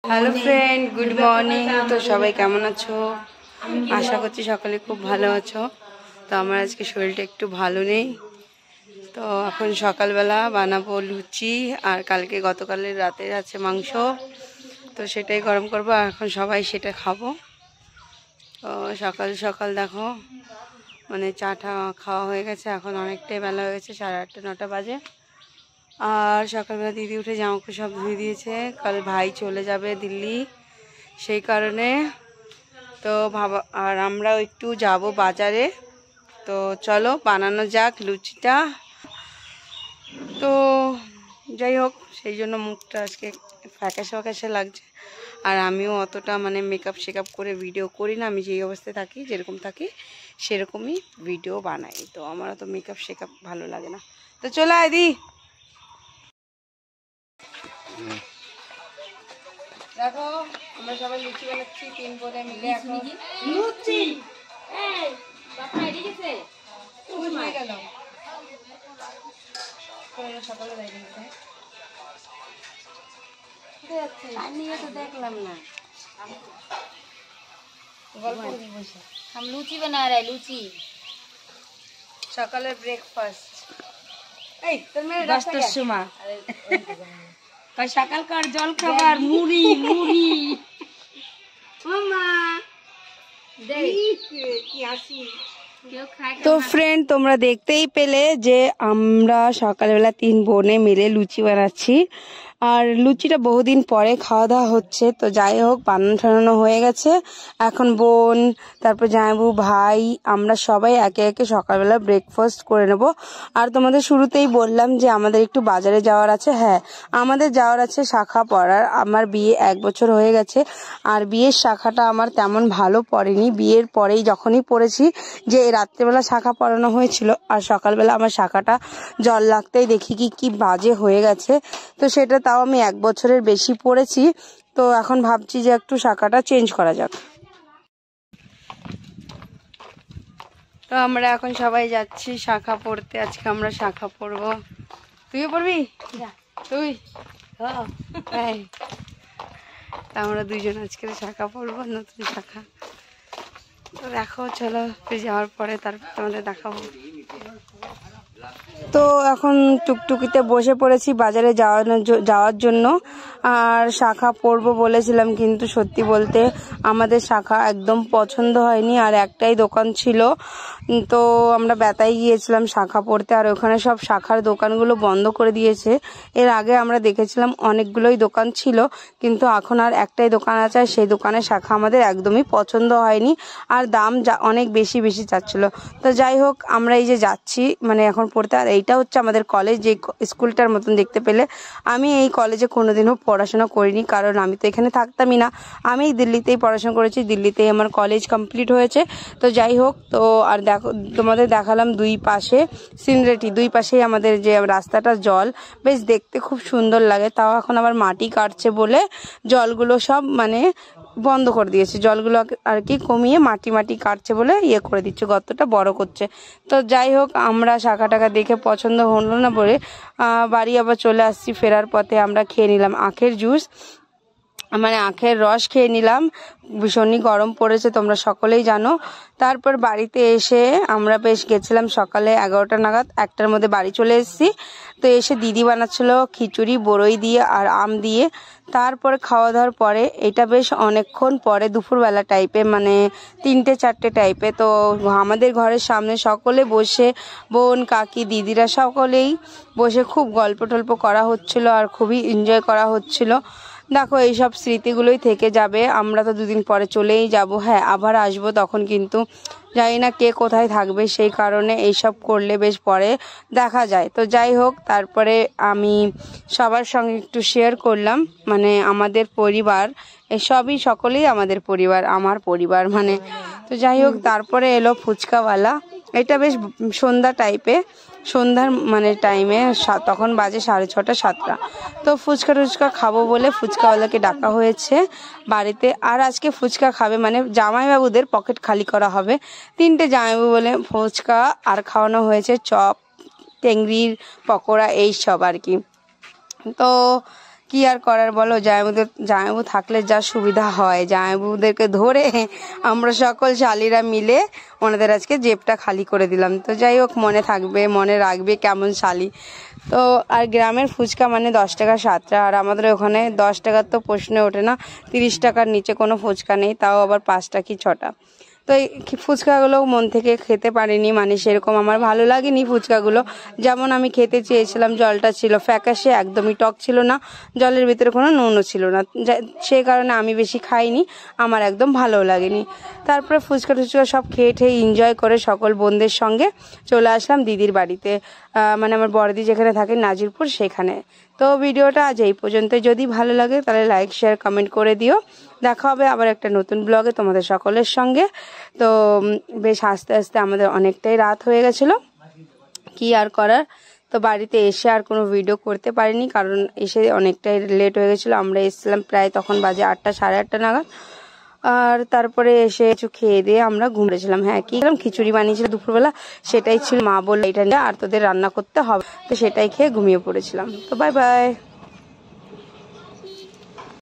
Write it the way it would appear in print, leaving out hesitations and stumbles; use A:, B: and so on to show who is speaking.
A: Hello friend, good morning. তো সবাই কেমন আছো? আশা করছি সকালে খুব ভালো আছো। তো আমার আজকে শরীরটা একটু ভালো নেই, তো এখন সকালবেলা বানাবো লুচি, আর কালকে গতকালের রাতে আছে মাংস, তো সেটাই গরম করবো। আর এখন সবাই সেটা খাবো। তো সকাল সকাল দেখো মানে চাটা খাওয়া হয়ে গেছে, এখন অনেকটাই বেলা হয়ে গেছে, 8:30 9টা বাজে। আর সকালবেলা দিদি উঠে জামাকাপড় সব ধুয়ে দিয়েছে, কাল ভাই চলে যাবে দিল্লি, সেই কারণে তো ভাবা। আর আমরাও একটু যাব বাজারে, তো চলো বানানো যাক লুচিটা। তো যাই হোক, সেই জন্য মুখটা আজকে ফ্যাকাশে ফ্যাকাশে লাগছে। আর আমিও অতটা মানে মেকআপ শেকআপ করে ভিডিও করি না, আমি যেই অবস্থায় থাকি যেরকম থাকি সেরকমই ভিডিও বানাই। তো আমার অত মেকআপ শেকআপ ভালো লাগে না। তো চলো আদি, দেখো আমরা সবাই লুচি বানাচ্ছি 3 বোনে মিলে। এখন লুচি সকালে দেখলাম না,
B: हम लूची बना रहे हैं, लूची
A: সকালের ব্রেকফাস্ট। এই তোর মেয়ে
B: দশটার সময় সকালকার জল খাবার মুড়ি মুড়ি মামা কি আসি।
A: তো ফ্রেন্ড, তোমরা দেখতেই পেলে যে আমরা সকালবেলা 3 বোনে মিলে লুচি বানাচ্ছি। আর লুচিটা বহুদিন পরে খাওয়া দাওয়া হচ্ছে। তো যাই হোক, বানানো ঠানানো হয়ে গেছে। এখন বোন, তারপর জামাইবু, ভাই, আমরা সবাই একে একে সকালবেলা ব্রেকফাস্ট করে নেব। আর তোমাদের শুরুতেই বললাম যে আমাদের একটু বাজারে যাওয়ার আছে। হ্যাঁ, আমাদের যাওয়ার আছে শাখা পড়ার। আমার বিয়ে 1 বছর হয়ে গেছে, আর বিয়ের শাখাটা আমার তেমন ভালো পড়েনি। বিয়ের পরেই যখনই পড়েছি, যে রাত্রেবেলা শাখা পড়ানো হয়েছিল, আর সকালবেলা আমার শাখাটা জল লাগতেই দেখি কি বাজে হয়ে গেছে। তো সেটা তাও আমি 1 বছরের বেশি পড়েছি। তো এখন ভাবছি যে একটু শাখাটা চেঞ্জ করা যাক। তো আমরা এখন সবাই যাচ্ছি শাখা পড়তে। আজকে আমরা শাখা পড়বো। তুইও পড়বি? তুই? হ্যাঁ, আমরা 2জন আজকে শাখা পড়বো, নতুন শাখা। তো দেখো, চলো যাওয়ার পরে তারপর তোমাদের দেখাবো। তো এখন টুকটুকিতে বসে পড়েছি বাজারে যাওয়ার জন্য। আর শাখা পরবো বলেছিলাম, কিন্তু সত্যি বলতে আমাদের শাখা একদম পছন্দ হয়নি। আর একটাই দোকান ছিল, তো আমরা বেতায় গিয়েছিলাম শাখা পড়তে, আর ওখানে সব শাখার দোকানগুলো বন্ধ করে দিয়েছে। এর আগে আমরা দেখেছিলাম অনেকগুলোই দোকান ছিল, কিন্তু এখন আর একটাই দোকান আছে। সেই দোকানের শাখা আমাদের একদমই পছন্দ হয়নি, আর দাম অনেক বেশি বেশি চাচ্ছিল। তো যাই হোক, আমরা এই যে যাচ্ছি মানে এখন পড়তে। আর এইটা হচ্ছে আমাদের কলেজ, যে স্কুলটার মতন দেখতে পেলে। আমি এই কলেজে কোনোদিনও পড়াশোনা করিনি, কারণ আমি তো এখানে থাকতামই না। আমি দিল্লিতেই পড়াশোনা করেছি, দিল্লিতেই আমার কলেজ কমপ্লিট হয়েছে। তো যাই হোক, তো আর দেখো তোমাদের দেখালাম দুই পাশে সিনারি, দুই পাশেই আমাদের যে রাস্তাটা, জল বেশ দেখতে খুব সুন্দর লাগে। তাও এখন আবার মাটি কাটছে বলে জলগুলো সব মানে বন্ধ করে দিয়েছে, জলগুলো আর কি কমিয়ে মাটি মাটি কাটছে বলে ইয়ে করে দিচ্ছে, গর্তটা বড় করছে। তো যাই হোক, আমরা শাখা টাকা দেখে পছন্দ হলো না বলে বাড়ি আবার চলে আসছি। ফেরার পথে আমরা খেয়ে নিলাম আখের জুস, মানে আখের রস খেয়ে নিলাম। ভীষণই গরম পড়েছে, তোমরা সকলেই জানো। তারপর বাড়িতে এসে আমরা বেশ গেছিলাম সকালে 11টা নাগাদ, 1টার মধ্যে বাড়ি চলে এসেছি। তো এসে দিদি বানাচ্ছিল খিচুড়ি বড়ই দিয়ে আর আম দিয়ে। তারপরে খাওয়া দাওয়ার পরে, এটা বেশ অনেকক্ষণ পরে দুপুরবেলা টাইপে, মানে 3টে 4টে টাইপে। তো আমাদের ঘরের সামনে সকলে বসে, বোন কাকি দিদিরা সকলেই বসে খুব গল্প টল্প করা হচ্ছিল, আর খুবই এনজয় করা হচ্ছিল। দেখো, এইসব স্মৃতিগুলোই থেকে যাবে। আমরা তো 2 দিন পরে চলেই যাব। হ্যাঁ, আবার আসবো, তখন কিন্তু জানি না কে কোথায় থাকবে, সেই কারণে এইসব করলে বেশ পরে দেখা যায়। তো যাই হোক, তারপরে আমি সবার সঙ্গে একটু শেয়ার করলাম, মানে আমাদের পরিবার সবই, সকলেই আমাদের পরিবার, আমার পরিবার মানে। তো যাই হোক, তারপরে এলো ফুচকাওয়ালা। এটা বেশ সন্ধ্যা টাইপে, সন্ধ্যার মানে টাইমে, তখন বাজে 6:30 7টা। তো ফুচকা টুচকা খাবো বলে ফুচকাওয়ালাকে ডাকা হয়েছে বাড়িতে। আর আজকে ফুচকা খাবে মানে জামাইবাবুদের পকেট খালি করা হবে। 3টে জামাইবাবু বলে ফুচকা, আর খাওয়ানো হয়েছে চপ, টেংরির পকোড়া, এই সব আর কি। তো কি আর করার বলো, জামাইবাবু থাকলে যা সুবিধা হয়, জামাইবাবুদেরকে ধরে আমরা সকল শালিরা মিলে ওনাদের আজকে জেবটা খালি করে দিলাম। তো যাই হোক, মনে রাখবে কেমন শালি। তো আর গ্রামের ফুচকা মানে 10 টাকা 7টা, আর আমাদের ওখানে 10 টাকার তো প্রশ্নে ওঠে না, 30 টাকার নিচে কোনো ফুচকা নেই, তাও আবার 5টা কি 6টা। তো এই ফুচকাগুলো মন থেকে খেতে পারিনি, মানে সেরকম আমার ভালো লাগেনি ফুচকাগুলো। যেমন আমি খেতে চেয়েছিলাম, জলটা ছিল ফ্যাকাশে, একদমই টক ছিল না, জলের ভিতরে কোনো নুনও ছিল না, সেই কারণে আমি বেশি খাইনি, আমার একদম ভালোও লাগেনি। তারপরে ফুচকা টুচকা সব খেয়ে এনজয় করে সকল বোনদের সঙ্গে চলে আসলাম দিদির বাড়িতে, মানে আমার বড়দি যেখানে থাকে নাজিরপুর, সেখানে। তো ভিডিওটা আজ এই পর্যন্ত, যদি ভালো লাগে তাহলে লাইক শেয়ার কমেন্ট করে দিও। দেখা হবে আবার একটা নতুন ব্লগে তোমাদের সকলের সঙ্গে। তো বেশ আস্তে আস্তে আমাদের অনেকটাই রাত হয়ে গেছিলো, কি আর করার। তো বাড়িতে এসে আর কোনো ভিডিও করতে পারিনি, কারণ এসে অনেকটাই লেট হয়ে গেছিলো। আমরা এসেছিলাম প্রায় তখন বাজে 8টা 8:30 নাগাদ। আর তারপরে এসে কিছু খেয়ে দিয়ে আমরা ঘুমিয়েছিলাম। হ্যাঁ, কি খেলাম, খিচুড়ি বানিয়েছিল দুপুরবেলা, সেটাই ছিল। মা বললো এটা নিয়ে আর তোদের রান্না করতে হবে, তো সেটাই খেয়ে ঘুমিয়ে পড়েছিলাম। তো বাই বাই।